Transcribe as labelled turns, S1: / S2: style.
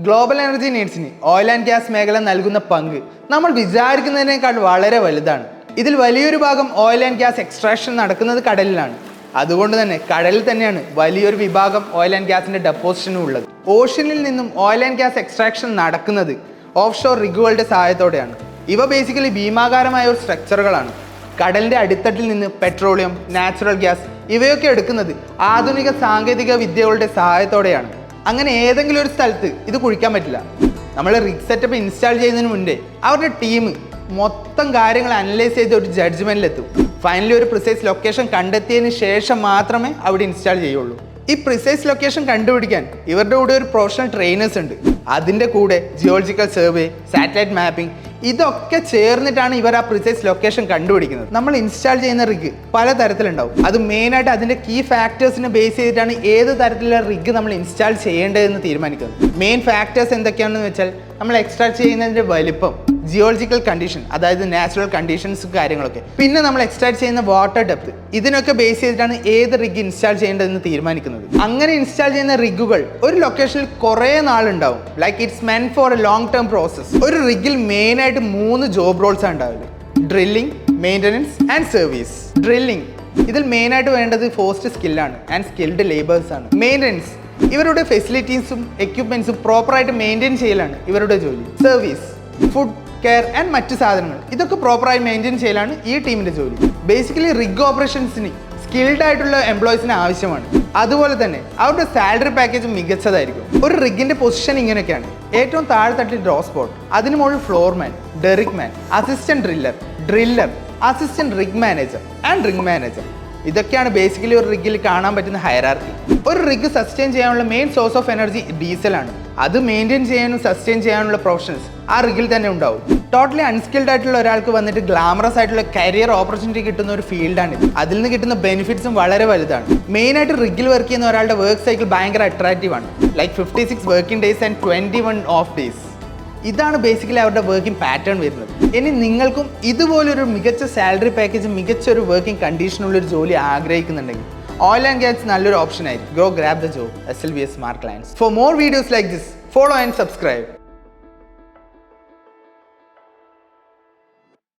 S1: Global energy നീഡ്സിന് oil and gas മേഖല നൽകുന്ന പങ്ക് നമ്മൾ വിചാരിക്കുന്നതിനേക്കാൾ വളരെ വലുതാണ്. ഇതിൽ വലിയൊരു ഭാഗം ഓയിൽ ആൻഡ് ഗ്യാസ് എക്സ്ട്രാക്ഷൻ നടക്കുന്നത് കടലിലാണ്. അതുകൊണ്ട് തന്നെ കടലിൽ തന്നെയാണ് വലിയൊരു വിഭാഗം ഓയിൽ ആൻഡ് ഗ്യാസിന്റെ ഡെപ്പോസിഷനും ഉള്ളത്. ഓഷ്യനിൽ നിന്നും ഓയിൽ ആൻഡ് ഗ്യാസ് എക്സ്ട്രാക്ഷൻ നടക്കുന്നത് ഓഫ് ഷോർ റിഗുകളുടെ സഹായത്തോടെയാണ്. ഇവ ബേസിക്കലി ഭീമാകാരമായ ഒരു സ്ട്രക്ചറുകളാണ്. കടലിന്റെ അടിത്തട്ടിൽ നിന്ന് പെട്രോളിയം, നാച്ചുറൽ ഗ്യാസ് ഇവയൊക്കെ എടുക്കുന്നത് ആധുനിക സാങ്കേതിക വിദ്യകളുടെ സഹായത്തോടെയാണ്. അങ്ങനെ ഏതെങ്കിലും ഒരു സ്ഥലത്ത് ഇത് കുഴിക്കാൻ പറ്റില്ല. നമ്മൾ റിഗ് സെറ്റപ്പ് ഇൻസ്റ്റാൾ ചെയ്യുന്നതിന് മുന്നേ അവരുടെ ടീം മൊത്തം കാര്യങ്ങൾ അനലൈസ് ചെയ്ത് ഒരു ജഡ്ജ്മെന്റിലെത്തും. ഫൈനലി ഒരു പ്രിസൈസ് ലൊക്കേഷൻ കണ്ടെത്തിയതിന് ശേഷം മാത്രമേ അവിടെ ഇൻസ്റ്റാൾ ചെയ്യുള്ളൂ. ഈ പ്രിസൈസ് ലൊക്കേഷൻ കണ്ടുപിടിക്കാൻ ഇവരുടെ കൂടെ ഒരു പ്രൊഫഷണൽ ട്രെയിനേഴ്സ് ഉണ്ട്. അതിൻ്റെ കൂടെ ജിയോളജിക്കൽ സർവേ, സാറ്റലൈറ്റ് മാപ്പിംഗ് ഇതൊക്കെ ചേർന്നിട്ടാണ് ഇവർ ആ പ്രിസൈസ് ലൊക്കേഷൻ കണ്ടുപിടിക്കുന്നത്. നമ്മൾ ഇൻസ്റ്റാൾ ചെയ്യുന്ന റിഗ് പല തരത്തിലുണ്ടാവും. അത് മെയിനായിട്ട് അതിൻ്റെ കീ ഫാക്ടേഴ്സിനെ ബേസ് ചെയ്തിട്ടാണ് ഏത് തരത്തിലുള്ള റിഗ് നമ്മൾ ഇൻസ്റ്റാൾ ചെയ്യേണ്ടതെന്ന് തീരുമാനിക്കുന്നത്. മെയിൻ ഫാക്ടേഴ്സ് എന്തൊക്കെയാണെന്ന് വെച്ചാൽ നമ്മൾ എക്സ്ട്രാക്ട് ചെയ്യുന്നതിൻ്റെ വലിപ്പം, ജിയോളജിക്കൽ കണ്ടീഷൻ അതായത് നാച്ചുറൽ കണ്ടീഷൻസ് കാര്യങ്ങളൊക്കെ, പിന്നെ നമ്മൾ എക്സ്ട്രാക്ട് ചെയ്യുന്ന വാട്ടർ ഡെപ്ത്, ഇതിനൊക്കെ ബേസ് ചെയ്തിട്ടാണ് ഏത് റിഗ് ഇൻസ്റ്റാൾ ചെയ്യേണ്ടതെന്ന് തീരുമാനിക്കുന്നത്. അങ്ങനെ ഇൻസ്റ്റാൾ ചെയ്യുന്ന റിഗുകൾ ഒരു ലൊക്കേഷനിൽ കുറേ നാളുണ്ടാവും. Like it's meant for a long term process. ഒരു റിഗിൽ മെയിനായിട്ട് 3 ജോബ് റോൾസ് ആണ് ഉണ്ടാവില്ല: drilling, maintenance and service. Drilling ഇതിൽ മെയിനായിട്ട് വേണ്ടത് ഫോസ്റ്റ് സ്കില്ലാണ് ആൻഡ് സ്കിൽഡ് ലേബേഴ്സ് ആണ്. മെയിൻ്റനൻസ് ഇവരുടെ ഫെസിലിറ്റീസും എക്യുപ്മെന്റ്സും പ്രോപ്പറായിട്ട് മെയിൻറ്റെയിൻ ചെയ്യലാണ് ഇവരുടെ ജോലി. സർവീസ്, ഫുഡ്, കെയർ ആൻഡ് മറ്റു സാധനങ്ങൾ ഇതൊക്കെ പ്രോപ്പറായി മെയിൻറ്റെയിൻ ചെയ്യലാണ് ഈ ടീമിന്റെ ജോലി. ബേസിക്കലി റിഗ് ഓപ്പറേഷൻസിന് സ്കിൽഡ് ആയിട്ടുള്ള എംപ്ലോയീസിന് ആവശ്യമാണ്. അതുപോലെ തന്നെ അവരുടെ സാലറി പാക്കേജ് മികച്ചതായിരിക്കും. ഒരു റിഗിന്റെ പൊസിഷൻ ഇങ്ങനെയൊക്കെയാണ്: ഏറ്റവും താഴെത്തട്ടിൽ ഡ്രോ സ്പോട്ട്, അതിന് മുകളിൽ floorman, derrick man, assistant driller, assistant rig manager and rig manager. ഇതൊക്കെയാണ് ബേസിക്കലി ഒരു റിഗിൽ കാണാൻ പറ്റുന്ന ഹൈറാർക്കി. ഒരു റിഗ് സസ്റ്റെയിൻ ചെയ്യാനുള്ള മെയിൻ സോഴ്സ് ഓഫ് എനർജി ഡീസലാണ്. അത് മെയിൻറ്റെയിൻ ചെയ്യാനും സസ്റ്റെയിൻ ചെയ്യാനുള്ള പ്രൊഫഷണൽസ് ആ റിഗിൽ തന്നെ ഉണ്ടാവും. ടോട്ടലി അൺസ്കിൽഡ് ആയിട്ടുള്ള ഒരാൾക്ക് വന്നിട്ട് ഗ്ലാമറസ് ആയിട്ടുള്ള കരിയർ ഓപ്പർച്യൂണിറ്റി കിട്ടുന്ന ഒരു ഫീൽഡാണിത്. അതിൽ നിന്ന് കിട്ടുന്ന ബെനിഫിറ്റ്സും വളരെ വലുതാണ്. മെയിനായിട്ട് റിഗിൽ വർക്ക് ചെയ്യുന്ന ഒരാളുടെ വർക്ക് സൈക്കിൾ ഭയങ്കര അട്രാക്റ്റീവ് ആണ്. Like 56 working days and 21 of days. ഇതാണ് ബേസിക്കലി അവരുടെ വർക്കിംഗ് പാറ്റേൺ വരുന്നത്. ഇനി നിങ്ങൾക്കും ഇതുപോലൊരു മികച്ച സാലറി പാക്കേജ്, മികച്ചൊരു വർക്കിംഗ് കണ്ടീഷനുള്ളൊരു ജോലി ആഗ്രഹിക്കുന്നുണ്ടെങ്കിൽ ഓയിൽ ആൻഡ് ഗ്യാസ് നല്ലൊരു ഓപ്ഷൻ ആയിരിക്കും. Go grab the job. SLBS Smart Clients. For more videos like this, follow and subscribe.